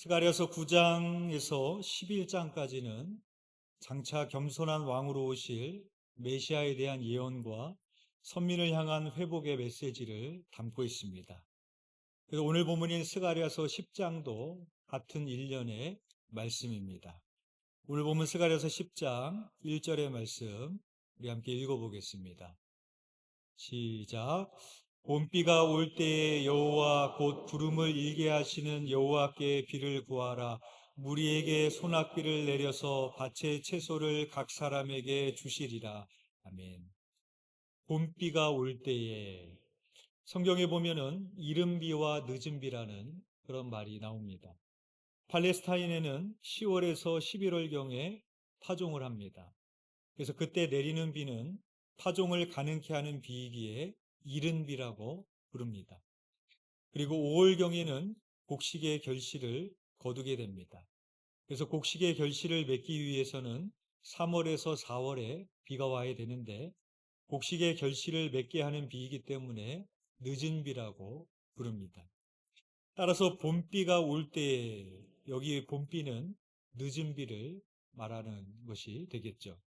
스가랴서 9장에서 11장까지는 장차 겸손한 왕으로 오실 메시아에 대한 예언과 선민을 향한 회복의 메시지를 담고 있습니다. 그래서 오늘 본문인 스가랴서 10장도 같은 일련의 말씀입니다. 오늘 본문 스가랴서 10장 1절의 말씀 우리 함께 읽어보겠습니다. 시작. 봄비가 올 때에 여호와 곧 구름을 일게 하시는 여호와께 비를 구하라. 무리에게 소낙비를 내려서 밭의 채소를 각 사람에게 주시리라. 아멘. 봄비가 올 때에 성경에 보면은 이른 비와 늦은 비라는 그런 말이 나옵니다. 팔레스타인에는 10월에서 11월경에 파종을 합니다. 그래서 그때 내리는 비는 파종을 가능케 하는 비이기에 이른 비라고 부릅니다. 그리고 5월경에는 곡식의 결실을 거두게 됩니다. 그래서 곡식의 결실을 맺기 위해서는 3월에서 4월에 비가 와야 되는데 곡식의 결실을 맺게 하는 비이기 때문에 늦은 비라고 부릅니다. 따라서 봄비가 올 때에 여기 봄비는 늦은 비를 말하는 것이 되겠죠.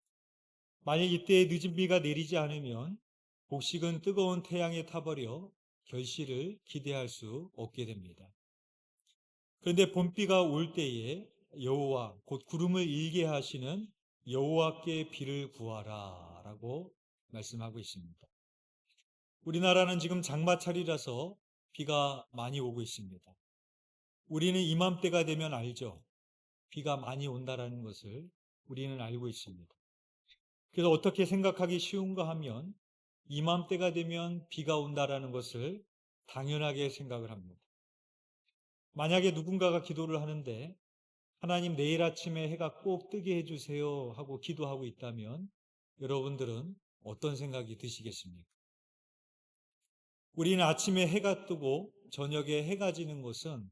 만약 이때 늦은 비가 내리지 않으면 곡식은 뜨거운 태양에 타버려 결실을 기대할 수 없게 됩니다. 그런데 봄비가 올 때에 여호와 곧 구름을 일게 하시는 여호와께 비를 구하라 라고 말씀하고 있습니다. 우리나라는 지금 장마철이라서 비가 많이 오고 있습니다. 우리는 이맘때가 되면 알죠. 비가 많이 온다라는 것을 우리는 알고 있습니다. 그래서 어떻게 생각하기 쉬운가 하면 이맘때가 되면 비가 온다라는 것을 당연하게 생각을 합니다. 만약에 누군가가 기도를 하는데 하나님 내일 아침에 해가 꼭 뜨게 해주세요 하고 기도하고 있다면 여러분들은 어떤 생각이 드시겠습니까? 우리는 아침에 해가 뜨고 저녁에 해가 지는 것은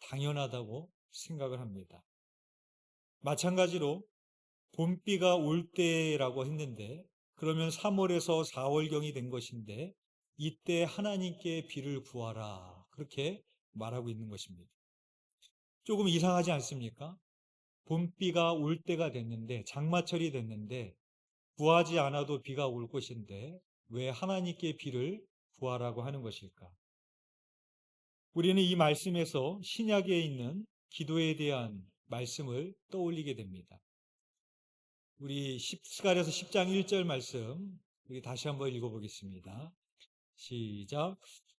당연하다고 생각을 합니다. 마찬가지로 봄비가 올 때라고 했는데 그러면 3월에서 4월경이 된 것인데 이때 하나님께 비를 구하라 그렇게 말하고 있는 것입니다. 조금 이상하지 않습니까? 봄비가 올 때가 됐는데 장마철이 됐는데 구하지 않아도 비가 올 것인데 왜 하나님께 비를 구하라고 하는 것일까? 우리는 이 말씀에서 신약에 있는 기도에 대한 말씀을 떠올리게 됩니다. 우리 스가랴서 10장 1절 말씀 우리 다시 한번 읽어보겠습니다. 시작.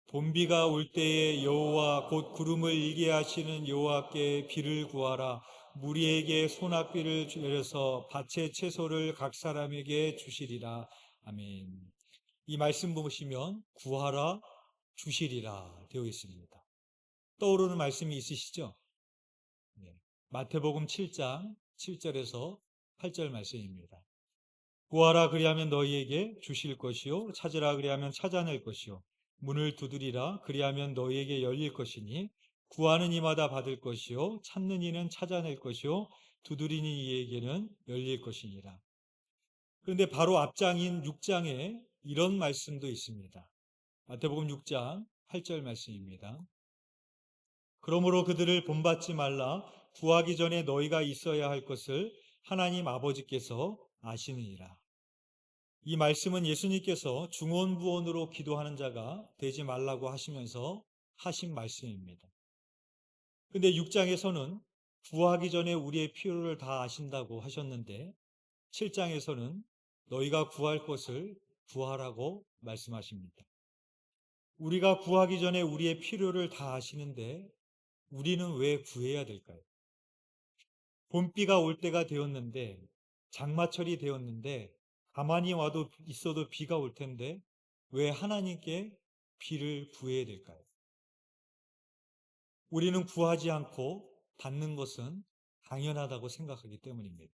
봄비가 올 때에 여호와 곧 구름을 일게 하시는 여호와께 비를 구하라. 무리에게 소낙비를 내려서 밭의 채소를 각 사람에게 주시리라. 아멘. 이 말씀 보시면 구하라 주시리라 되어 있습니다. 떠오르는 말씀이 있으시죠? 네. 마태복음 7장 7절에서 8절 말씀입니다. 구하라 그리하면 너희에게 주실 것이요 찾으라 그리하면 찾아낼 것이요 문을 두드리라 그리하면 너희에게 열릴 것이니 구하는 이마다 받을 것이요 찾는 이는 찾아낼 것이요 두드리는 이에게는 열릴 것이니라. 그런데 바로 앞장인 6장에 이런 말씀도 있습니다. 마태복음 6장 8절 말씀입니다. 그러므로 그들을 본받지 말라. 구하기 전에 너희가 있어야 할 것을 하나님 아버지께서 아시느니라. 이 말씀은 예수님께서 중언부언으로 기도하는 자가 되지 말라고 하시면서 하신 말씀입니다. 근데 6장에서는 구하기 전에 우리의 필요를 다 아신다고 하셨는데 7장에서는 너희가 구할 것을 구하라고 말씀하십니다. 우리가 구하기 전에 우리의 필요를 다 아시는데 우리는 왜 구해야 될까요? 봄비가 올 때가 되었는데 장마철이 되었는데 가만히 와도 있어도 비가 올 텐데 왜 하나님께 비를 구해야 될까요? 우리는 구하지 않고 받는 것은 당연하다고 생각하기 때문입니다.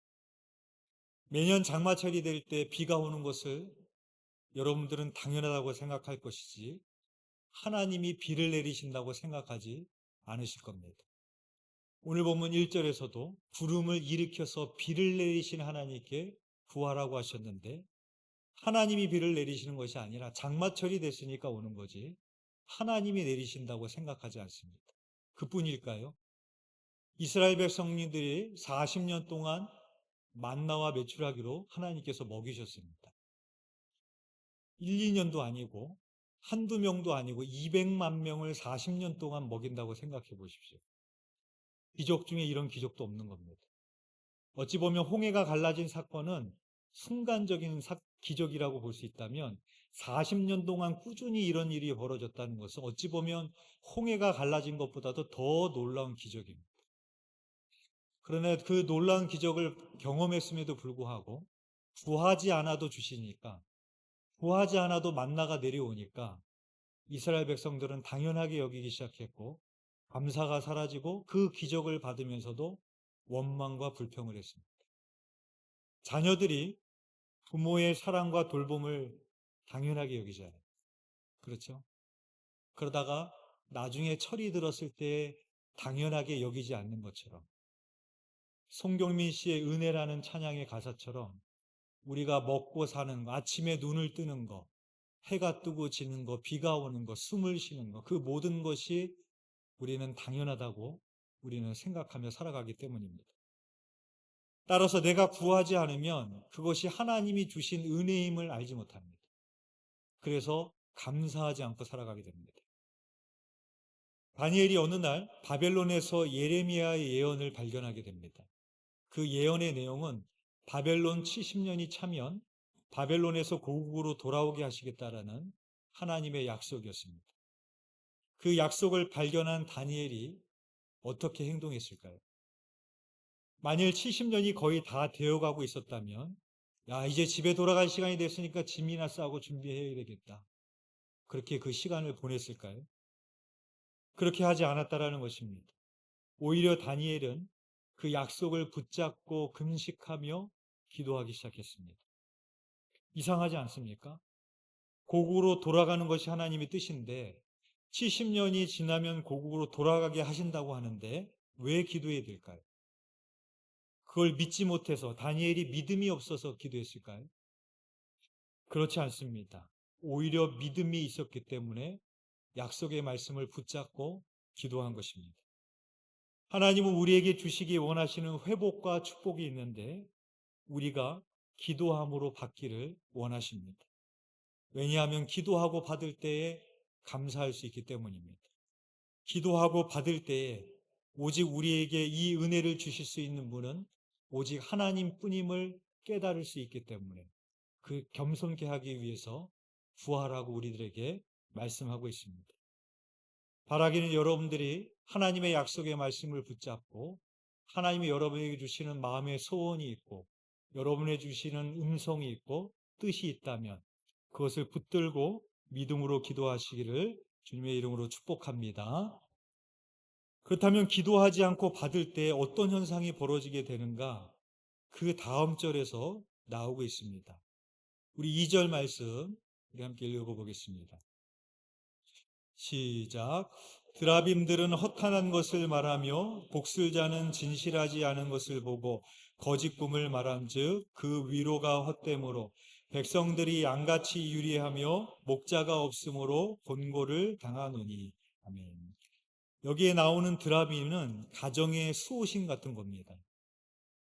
매년 장마철이 될 때 비가 오는 것을 여러분들은 당연하다고 생각할 것이지 하나님이 비를 내리신다고 생각하지 않으실 겁니다. 오늘 본문 1절에서도 구름을 일으켜서 비를 내리신 하나님께 구하라고 하셨는데 하나님이 비를 내리시는 것이 아니라 장마철이 됐으니까 오는 거지 하나님이 내리신다고 생각하지 않습니다. 그뿐일까요? 이스라엘 백성들이 40년 동안 만나와 매출하기로 하나님께서 먹이셨습니다. 1, 2년도 아니고 한두 명도 아니고 200만 명을 40년 동안 먹인다고 생각해 보십시오. 기적 중에 이런 기적도 없는 겁니다. 어찌 보면 홍해가 갈라진 사건은 순간적인 기적이라고 볼 수 있다면 40년 동안 꾸준히 이런 일이 벌어졌다는 것은 어찌 보면 홍해가 갈라진 것보다도 더 놀라운 기적입니다. 그러나 그 놀라운 기적을 경험했음에도 불구하고 구하지 않아도 주시니까, 구하지 않아도 만나가 내려오니까 이스라엘 백성들은 당연하게 여기기 시작했고 감사가 사라지고 그 기적을 받으면서도 원망과 불평을 했습니다. 자녀들이 부모의 사랑과 돌봄을 당연하게 여기잖아요. 그렇죠? 그러다가 나중에 철이 들었을 때 당연하게 여기지 않는 것처럼 송경민 씨의 은혜라는 찬양의 가사처럼 우리가 먹고 사는 거, 아침에 눈을 뜨는 거, 해가 뜨고 지는 거, 비가 오는 거, 숨을 쉬는 거, 그 모든 것이 우리는 당연하다고 우리는 생각하며 살아가기 때문입니다. 따라서 내가 구하지 않으면 그것이 하나님이 주신 은혜임을 알지 못합니다. 그래서 감사하지 않고 살아가게 됩니다. 다니엘이 어느 날 바벨론에서 예레미야의 예언을 발견하게 됩니다. 그 예언의 내용은 바벨론 70년이 차면 바벨론에서 고국으로 돌아오게 하시겠다라는 하나님의 약속이었습니다. 그 약속을 발견한 다니엘이 어떻게 행동했을까요? 만일 70년이 거의 다 되어가고 있었다면, 이제 집에 돌아갈 시간이 됐으니까 짐이나 싸고 준비해야 되겠다. 그렇게 그 시간을 보냈을까요? 그렇게 하지 않았다라는 것입니다. 오히려 다니엘은 그 약속을 붙잡고 금식하며 기도하기 시작했습니다. 이상하지 않습니까? 고국으로 돌아가는 것이 하나님의 뜻인데 70년이 지나면 고국으로 돌아가게 하신다고 하는데 왜 기도해야 될까요? 그걸 믿지 못해서 다니엘이 믿음이 없어서 기도했을까요? 그렇지 않습니다. 오히려 믿음이 있었기 때문에 약속의 말씀을 붙잡고 기도한 것입니다. 하나님은 우리에게 주시기 원하시는 회복과 축복이 있는데 우리가 기도함으로 받기를 원하십니다. 왜냐하면 기도하고 받을 때에 감사할 수 있기 때문입니다. 기도하고 받을 때에 오직 우리에게 이 은혜를 주실 수 있는 분은 오직 하나님뿐임을 깨달을 수 있기 때문에 그 겸손케 하기 위해서 구하라고 우리들에게 말씀하고 있습니다. 바라기는 여러분들이 하나님의 약속의 말씀을 붙잡고 하나님이 여러분에게 주시는 마음의 소원이 있고 여러분에게 주시는 음성이 있고 뜻이 있다면 그것을 붙들고 믿음으로 기도하시기를 주님의 이름으로 축복합니다. 그렇다면 기도하지 않고 받을 때 어떤 현상이 벌어지게 되는가? 그 다음 절에서 나오고 있습니다. 우리 2절 말씀 우리 함께 읽어보겠습니다. 시작. 드라빔들은 허탄한 것을 말하며 복술자는 진실하지 않은 것을 보고 거짓 꿈을 말한즉 그 위로가 헛되므로 백성들이 양같이 유리하며 목자가 없으므로 곤고를 당하노니. 아멘. 여기에 나오는 드라빔은 가정의 수호신 같은 겁니다.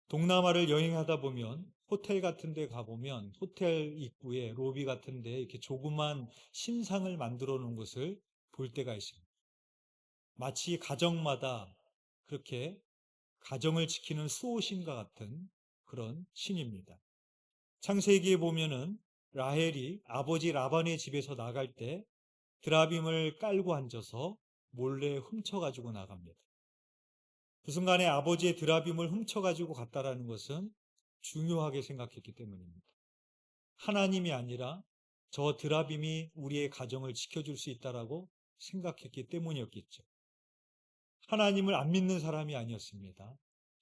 동남아를 여행하다 보면 호텔 같은 데 가보면 호텔 입구에 로비 같은 데 이렇게 조그만 신상을 만들어 놓은 것을 볼 때가 있습니다. 마치 가정마다 그렇게 가정을 지키는 수호신과 같은 그런 신입니다. 창세기에 보면은 라헬이 아버지 라반의 집에서 나갈 때 드라빔을 깔고 앉아서 몰래 훔쳐가지고 나갑니다. 그 순간에 아버지의 드라빔을 훔쳐가지고 갔다라는 것은 중요하게 생각했기 때문입니다. 하나님이 아니라 저 드라빔이 우리의 가정을 지켜줄 수 있다라고 생각했기 때문이었겠죠. 하나님을 안 믿는 사람이 아니었습니다.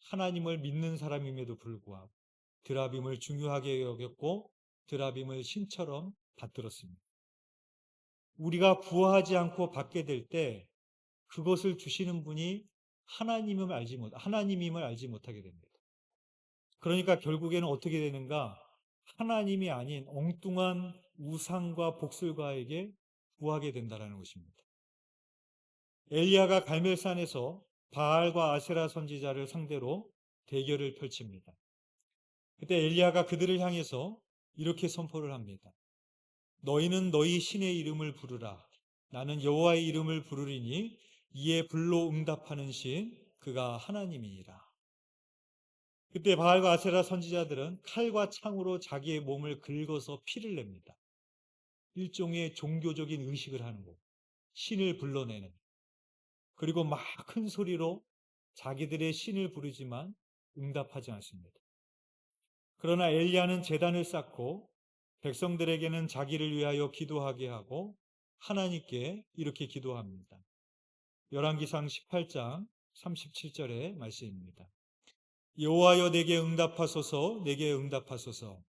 하나님을 믿는 사람임에도 불구하고 드라빔을 중요하게 여겼고 드라빔을 신처럼 받들었습니다. 우리가 구하지 않고 받게 될 때 그것을 주시는 분이 하나님임을 알지 못하게 됩니다. 그러니까 결국에는 어떻게 되는가? 하나님이 아닌 엉뚱한 우상과 복술가에게 구하게 된다는 것입니다. 엘리야가 갈멜산에서 바알과 아세라 선지자를 상대로 대결을 펼칩니다. 그때 엘리야가 그들을 향해서 이렇게 선포를 합니다. 너희는 너희 신의 이름을 부르라. 나는 여호와의 이름을 부르리니 이에 불로 응답하는 신 그가 하나님이니라. 그때 바알과 아세라 선지자들은 칼과 창으로 자기의 몸을 긁어서 피를 냅니다. 일종의 종교적인 의식을 하는 거, 신을 불러내는. 그리고 막 큰 소리로 자기들의 신을 부르지만 응답하지 않습니다. 그러나 엘리야는 제단을 쌓고 백성들에게는 자기를 위하여 기도하게 하고 하나님께 이렇게 기도합니다. 열왕기상 18장 37절의 말씀입니다. 여호와여 내게 응답하소서, 내게 응답하소서.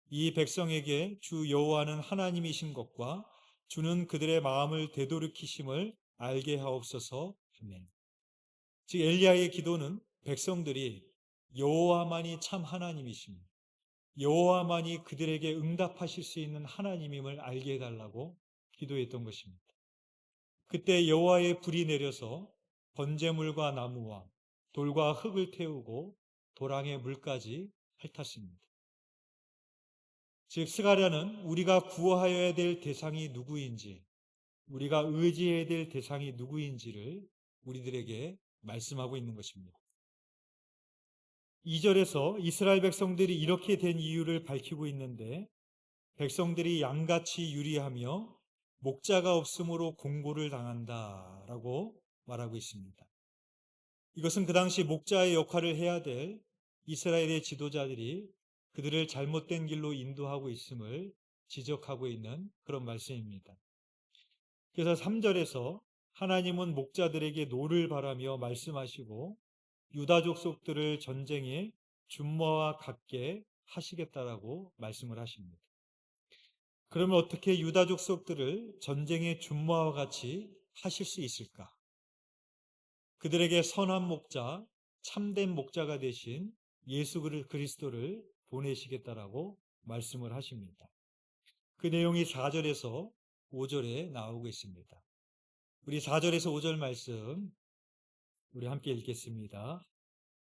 이 백성에게 주 여호와는 하나님이신 것과 주는 그들의 마음을 되돌이키심을 알게 하옵소서. 아멘. 즉 엘리야의 기도는 백성들이 여호와만이 참 하나님이십니다. 여호와만이 그들에게 응답하실 수 있는 하나님임을 알게 해달라고 기도했던 것입니다. 그때 여호와의 불이 내려서 번제물과 나무와 돌과 흙을 태우고 도랑의 물까지 핥았습니다. 즉 스가랴는 우리가 구하여야 될 대상이 누구인지, 우리가 의지해야 될 대상이 누구인지를 우리들에게 말씀하고 있는 것입니다. 2절에서 이스라엘 백성들이 이렇게 된 이유를 밝히고 있는데 백성들이 양같이 유리하며 목자가 없으므로 공고를 당한다라고 말하고 있습니다. 이것은 그 당시 목자의 역할을 해야 될 이스라엘의 지도자들이 그들을 잘못된 길로 인도하고 있음을 지적하고 있는 그런 말씀입니다. 그래서 3절에서 하나님은 목자들에게 노를 바라며 말씀하시고 유다 족속들을 전쟁에 준모와 같게 하시겠다라고 말씀을 하십니다. 그러면 어떻게 유다 족속들을 전쟁의 준모와 같이 하실 수 있을까? 그들에게 선한 목자, 참된 목자가 되신 예수 그리스도를 보내시겠다라고 말씀을 하십니다. 그 내용이 4절에서 5절에 나오고 있습니다. 우리 4절에서 5절 말씀 우리 함께 읽겠습니다.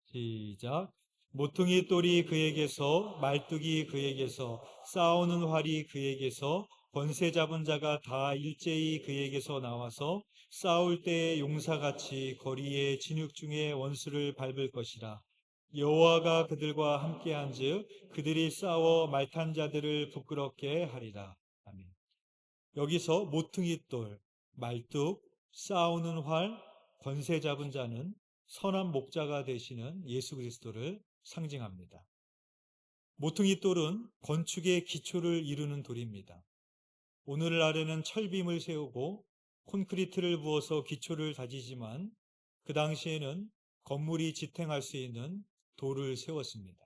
시작. 모퉁이 똘이 그에게서, 말뚝이 그에게서, 싸우는 활이 그에게서, 권세 잡은 자가 다 일제히 그에게서 나와서 싸울 때의 용사같이 거리의 진흙 중에 원수를 밟을 것이라. 여호와가 그들과 함께한즉 그들이 싸워 말탄 자들을 부끄럽게 하리라. 아멘. 여기서 모퉁이 똘, 말뚝, 싸우는 활, 권세 잡은 자는 선한 목자가 되시는 예수 그리스도를 상징합니다. 모퉁이 똘은 건축의 기초를 이루는 돌입니다. 오늘날에는 철빔을 세우고 콘크리트를 부어서 기초를 다지지만 그 당시에는 건물이 지탱할 수 있는 돌을 세웠습니다.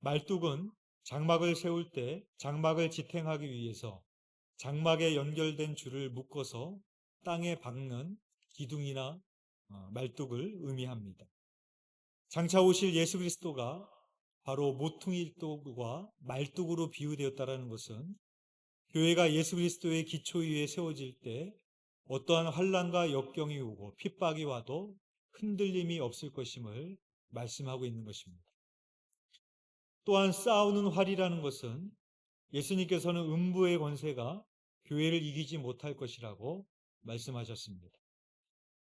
말뚝은 장막을 세울 때 장막을 지탱하기 위해서 장막에 연결된 줄을 묶어서 땅에 박는 기둥이나 말뚝을 의미합니다. 장차 오실 예수 그리스도가 바로 모퉁이 똘과 말뚝으로 비유되었다는 것은 교회가 예수 그리스도의 기초 위에 세워질 때 어떠한 환난과 역경이 오고 핍박이 와도 흔들림이 없을 것임을 말씀하고 있는 것입니다. 또한 싸우는 활이라는 것은 예수님께서는 음부의 권세가 교회를 이기지 못할 것이라고 말씀하셨습니다.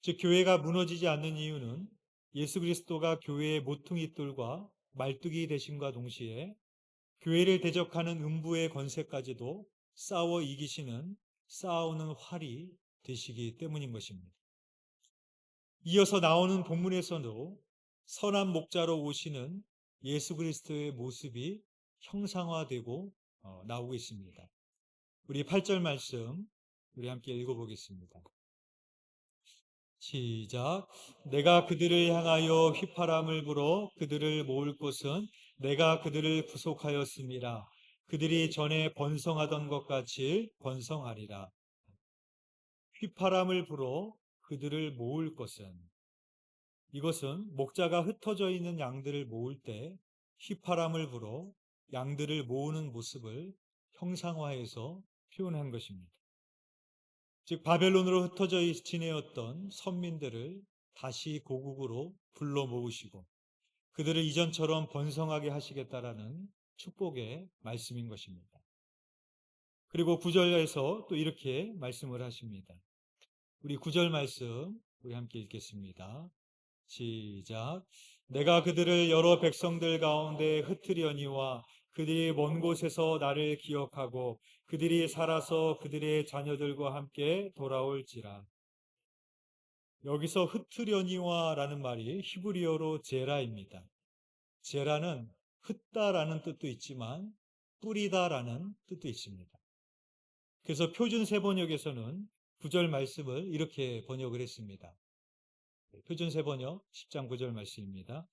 즉 교회가 무너지지 않는 이유는 예수 그리스도가 교회의 모퉁이 똘과 말뚝이 되심과 동시에 교회를 대적하는 음부의 권세까지도 싸워 이기시는 싸우는 활이 되시기 때문인 것입니다. 이어서 나오는 본문에서도 선한 목자로 오시는 예수 그리스도의 모습이 형상화되고 나오고 있습니다. 우리 8절 말씀 우리 함께 읽어보겠습니다. 시작. 내가 그들을 향하여 휘파람을 불어 그들을 모을 곳은 내가 그들을 구속하였습니다. 그들이 전에 번성하던 것 같이 번성하리라. 휘파람을 불어 그들을 모을 것은, 이것은 목자가 흩어져 있는 양들을 모을 때 휘파람을 불어 양들을 모으는 모습을 형상화해서 표현한 것입니다. 즉 바벨론으로 흩어져 지내었던 선민들을 다시 고국으로 불러 모으시고 그들을 이전처럼 번성하게 하시겠다라는 축복의 말씀인 것입니다. 그리고 9절에서 또 이렇게 말씀을 하십니다. 우리 9절 말씀 우리 함께 읽겠습니다. 시작. 내가 그들을 여러 백성들 가운데 흩으려니와 그들이 먼 곳에서 나를 기억하고 그들이 살아서 그들의 자녀들과 함께 돌아올지라. 여기서 흩으려니와라는 말이 히브리어로 제라입니다. 제라는 흩다라는 뜻도 있지만 뿌리다라는 뜻도 있습니다. 그래서 표준 세번역에서는 9절 말씀을 이렇게 번역을 했습니다. 표준 세번역 10장 9절 말씀입니다.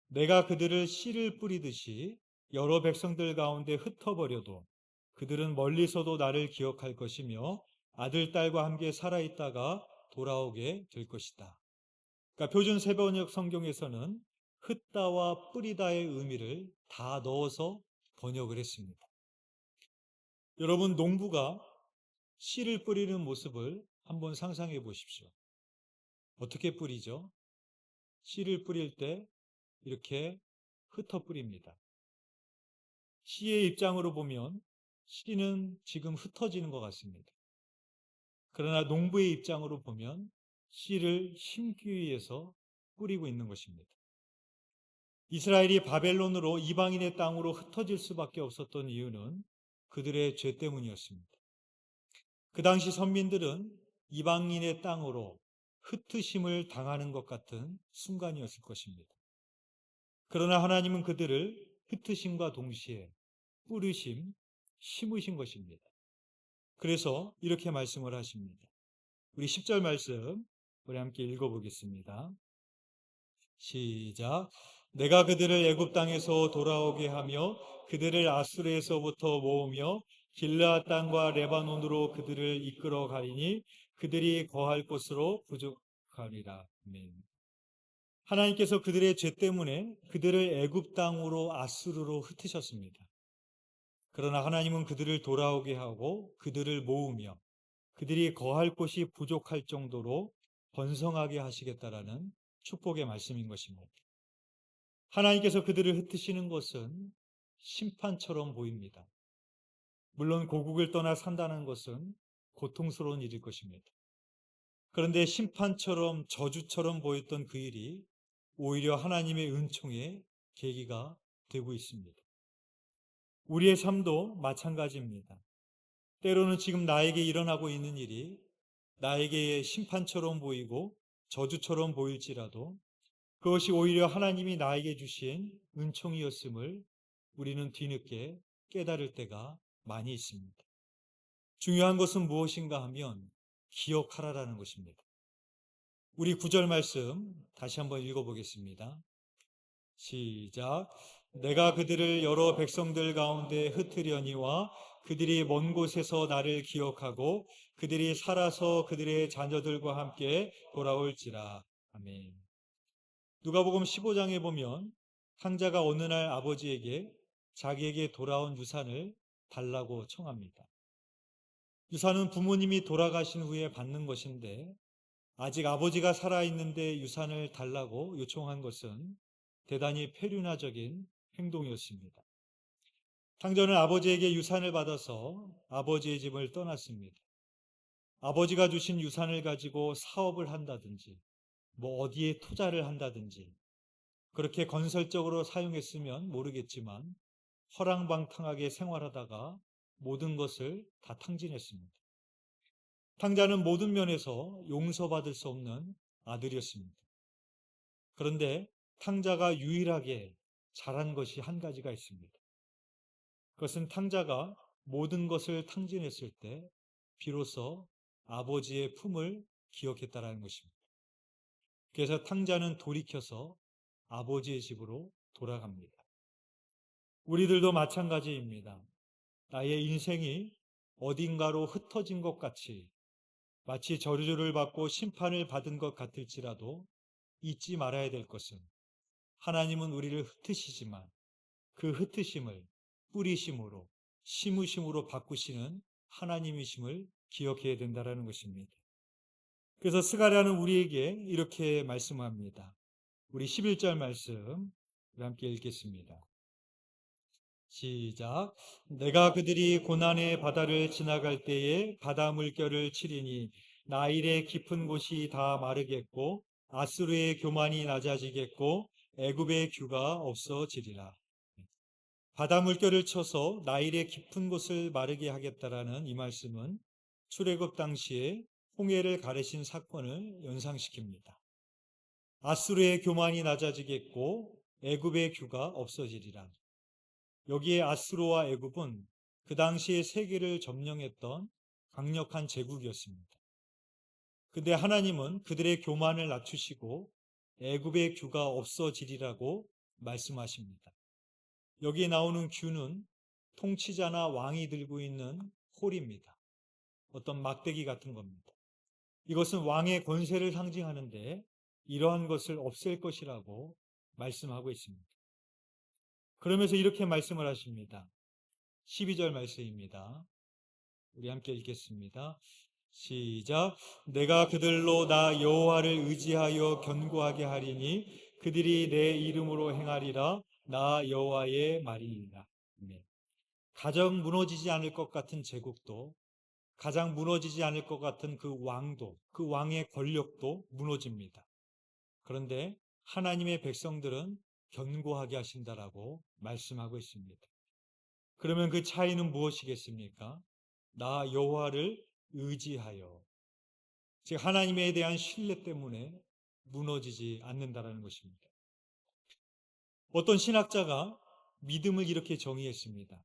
내가 그들을 씨를 뿌리듯이 여러 백성들 가운데 흩어버려도 그들은 멀리서도 나를 기억할 것이며 아들, 딸과 함께 살아있다가 돌아오게 될 것이다. 그러니까 표준 세번역 성경에서는 흩다와 뿌리다의 의미를 다 넣어서 번역을 했습니다. 여러분, 농부가 씨를 뿌리는 모습을 한번 상상해 보십시오. 어떻게 뿌리죠? 씨를 뿌릴 때 이렇게 흩어 뿌립니다. 씨의 입장으로 보면 씨는 지금 흩어지는 것 같습니다. 그러나 농부의 입장으로 보면 씨를 심기 위해서 뿌리고 있는 것입니다. 이스라엘이 바벨론으로 이방인의 땅으로 흩어질 수밖에 없었던 이유는 그들의 죄 때문이었습니다. 그 당시 선민들은 이방인의 땅으로 흩으심을 당하는 것 같은 순간이었을 것입니다. 그러나 하나님은 그들을 흩으심과 동시에 뿌리심, 심으신 것입니다. 그래서 이렇게 말씀을 하십니다. 우리 10절 말씀 우리 함께 읽어보겠습니다. 시작. 내가 그들을 애굽 땅에서 돌아오게 하며 그들을 아수르에서부터 모으며 길르앗 땅과 레바논으로 그들을 이끌어 가리니 그들이 거할 곳으로 부족하리라. 아멘. 하나님께서 그들의 죄 때문에 그들을 애굽 땅으로 아수르로 흩으셨습니다. 그러나 하나님은 그들을 돌아오게 하고 그들을 모으며 그들이 거할 곳이 부족할 정도로 번성하게 하시겠다라는 축복의 말씀인 것입니다. 하나님께서 그들을 흩으시는 것은 심판처럼 보입니다. 물론 고국을 떠나 산다는 것은 고통스러운 일일 것입니다. 그런데 심판처럼 저주처럼 보였던 그 일이 오히려 하나님의 은총의 계기가 되고 있습니다. 우리의 삶도 마찬가지입니다. 때로는 지금 나에게 일어나고 있는 일이 나에게 심판처럼 보이고 저주처럼 보일지라도 그것이 오히려 하나님이 나에게 주신 은총이었음을 우리는 뒤늦게 깨달을 때가 많이 있습니다. 중요한 것은 무엇인가 하면 기억하라라는 것입니다. 우리 9절 말씀 다시 한번 읽어보겠습니다. 시작. 내가 그들을 여러 백성들 가운데 흩으려니와 그들이 먼 곳에서 나를 기억하고 그들이 살아서 그들의 자녀들과 함께 돌아올지라. 아멘. 누가복음 15장에 보면 탕자가 어느 날 아버지에게 자기에게 돌아온 유산을 달라고 청합니다. 유산은 부모님이 돌아가신 후에 받는 것인데 아직 아버지가 살아있는데 유산을 달라고 요청한 것은 대단히 페류나적인 행동이었습니다. 탕자는 아버지에게 유산을 받아서 아버지의 집을 떠났습니다. 아버지가 주신 유산을 가지고 사업을 한다든지 어디에 투자를 한다든지 그렇게 건설적으로 사용했으면 모르겠지만 허랑방탕하게 생활하다가 모든 것을 다 탕진했습니다. 탕자는 모든 면에서 용서받을 수 없는 아들이었습니다. 그런데 탕자가 유일하게 잘한 것이 한 가지가 있습니다. 그것은 탕자가 모든 것을 탕진했을 때 비로소 아버지의 품을 기억했다라는 것입니다. 그래서 탕자는 돌이켜서 아버지의 집으로 돌아갑니다. 우리들도 마찬가지입니다. 나의 인생이 어딘가로 흩어진 것 같이 마치 저주를 받고 심판을 받은 것 같을지라도 잊지 말아야 될 것은 하나님은 우리를 흩으시지만 그 흩으심을 뿌리심으로 심으심으로 바꾸시는 하나님이심을 기억해야 된다는 것입니다. 그래서 스가랴는 우리에게 이렇게 말씀합니다. 우리 11절 말씀 우리 함께 읽겠습니다. 시작. 내가 그들이 고난의 바다를 지나갈 때에 바다 물결을 치리니 나일의 깊은 곳이 다 마르겠고 아수르의 교만이 낮아지겠고 애굽의 규가 없어지리라. 바다 물결을 쳐서 나일의 깊은 곳을 마르게 하겠다라는 이 말씀은 출애굽 당시에 홍해를 가르신 사건을 연상시킵니다. 아수르의 교만이 낮아지겠고 애굽의 규가 없어지리라. 여기에 아수르와 애굽은 그 당시에 세계를 점령했던 강력한 제국이었습니다. 근데 하나님은 그들의 교만을 낮추시고 애굽의 규가 없어지리라고 말씀하십니다. 여기에 나오는 규는 통치자나 왕이 들고 있는 홀입니다. 어떤 막대기 같은 겁니다. 이것은 왕의 권세를 상징하는데 이러한 것을 없앨 것이라고 말씀하고 있습니다. 그러면서 이렇게 말씀을 하십니다. 12절 말씀입니다. 우리 함께 읽겠습니다. 시작. 내가 그들로 나 여호와를 의지하여 견고하게 하리니 그들이 내 이름으로 행하리라. 나 여호와의 말이니라. 가장 무너지지 않을 것 같은 제국도, 가장 무너지지 않을 것 같은 그 왕도, 그 왕의 권력도 무너집니다. 그런데 하나님의 백성들은 견고하게 하신다라고 말씀하고 있습니다. 그러면 그 차이는 무엇이겠습니까? 나 여호와를 의지하여, 즉 하나님에 대한 신뢰 때문에 무너지지 않는다라는 것입니다. 어떤 신학자가 믿음을 이렇게 정의했습니다.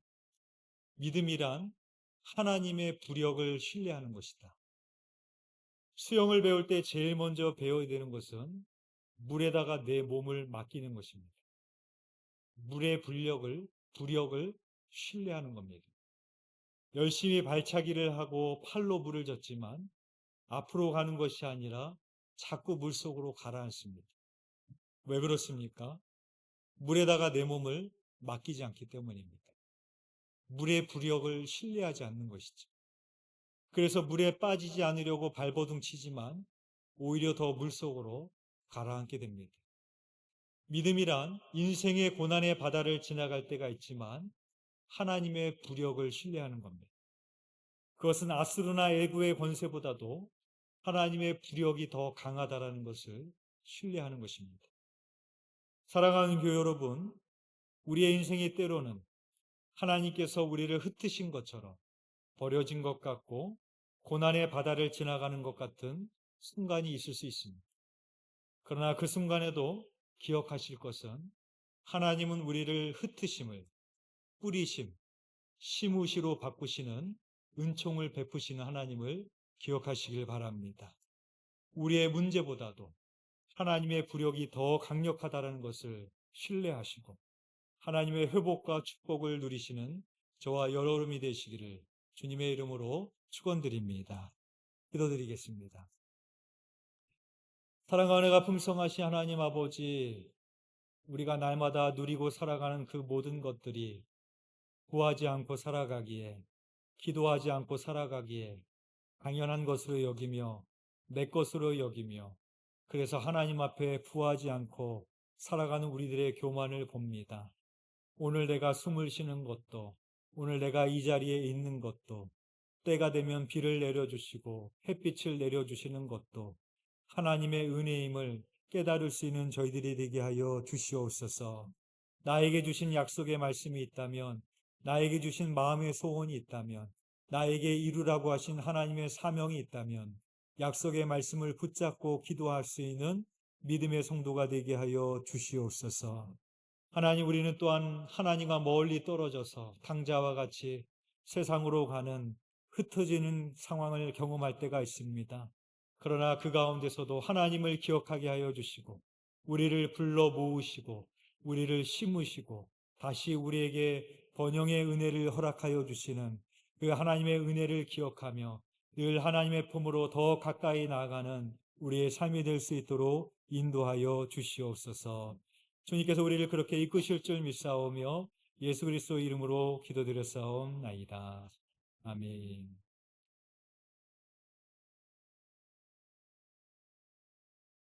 믿음이란 하나님의 부력을 신뢰하는 것이다. 수영을 배울 때 제일 먼저 배워야 되는 것은 물에다가 내 몸을 맡기는 것입니다. 물의 부력을 신뢰하는 겁니다. 열심히 발차기를 하고 팔로 물을 젓지만 앞으로 가는 것이 아니라 자꾸 물속으로 가라앉습니다. 왜 그렇습니까? 물에다가 내 몸을 맡기지 않기 때문입니다. 물의 부력을 신뢰하지 않는 것이죠. 그래서 물에 빠지지 않으려고 발버둥 치지만 오히려 더 물속으로 가라앉게 됩니다. 믿음이란 인생의 고난의 바다를 지나갈 때가 있지만 하나님의 부력을 신뢰하는 겁니다. 그것은 아수르나 애굽의 권세보다도 하나님의 부력이 더 강하다라는 것을 신뢰하는 것입니다. 사랑하는 교회 여러분, 우리의 인생이 때로는 하나님께서 우리를 흩으신 것처럼 버려진 것 같고 고난의 바다를 지나가는 것 같은 순간이 있을 수 있습니다. 그러나 그 순간에도 기억하실 것은 하나님은 우리를 흩으심을 뿌리심, 심으시로 바꾸시는 은총을 베푸시는 하나님을 기억하시길 바랍니다. 우리의 문제보다도 하나님의 부력이 더 강력하다는 것을 신뢰하시고 하나님의 회복과 축복을 누리시는 저와 여러분이 되시기를 주님의 이름으로 축원드립니다. 기도드리겠습니다. 사랑과 은혜가 풍성하신 하나님 아버지, 우리가 날마다 누리고 살아가는 그 모든 것들이 구하지 않고 살아가기에, 기도하지 않고 살아가기에 당연한 것으로 여기며 내 것으로 여기며 그래서 하나님 앞에 구하지 않고 살아가는 우리들의 교만을 봅니다. 오늘 내가 숨을 쉬는 것도, 오늘 내가 이 자리에 있는 것도, 때가 되면 비를 내려주시고 햇빛을 내려주시는 것도 하나님의 은혜임을 깨달을 수 있는 저희들이 되게 하여 주시옵소서. 나에게 주신 약속의 말씀이 있다면, 나에게 주신 마음의 소원이 있다면, 나에게 이루라고 하신 하나님의 사명이 있다면 약속의 말씀을 붙잡고 기도할 수 있는 믿음의 성도가 되게 하여 주시옵소서. 하나님, 우리는 또한 하나님과 멀리 떨어져서 당자와 같이 세상으로 가는 흩어지는 상황을 경험할 때가 있습니다. 그러나 그 가운데서도 하나님을 기억하게 하여 주시고 우리를 불러 모으시고 우리를 심으시고 다시 우리에게 번영의 은혜를 허락하여 주시는 그 하나님의 은혜를 기억하며 늘 하나님의 품으로 더 가까이 나아가는 우리의 삶이 될 수 있도록 인도하여 주시옵소서. 주님께서 우리를 그렇게 이끄실 줄 믿사오며 예수 그리스도 이름으로 기도드렸사옵나이다. 아멘.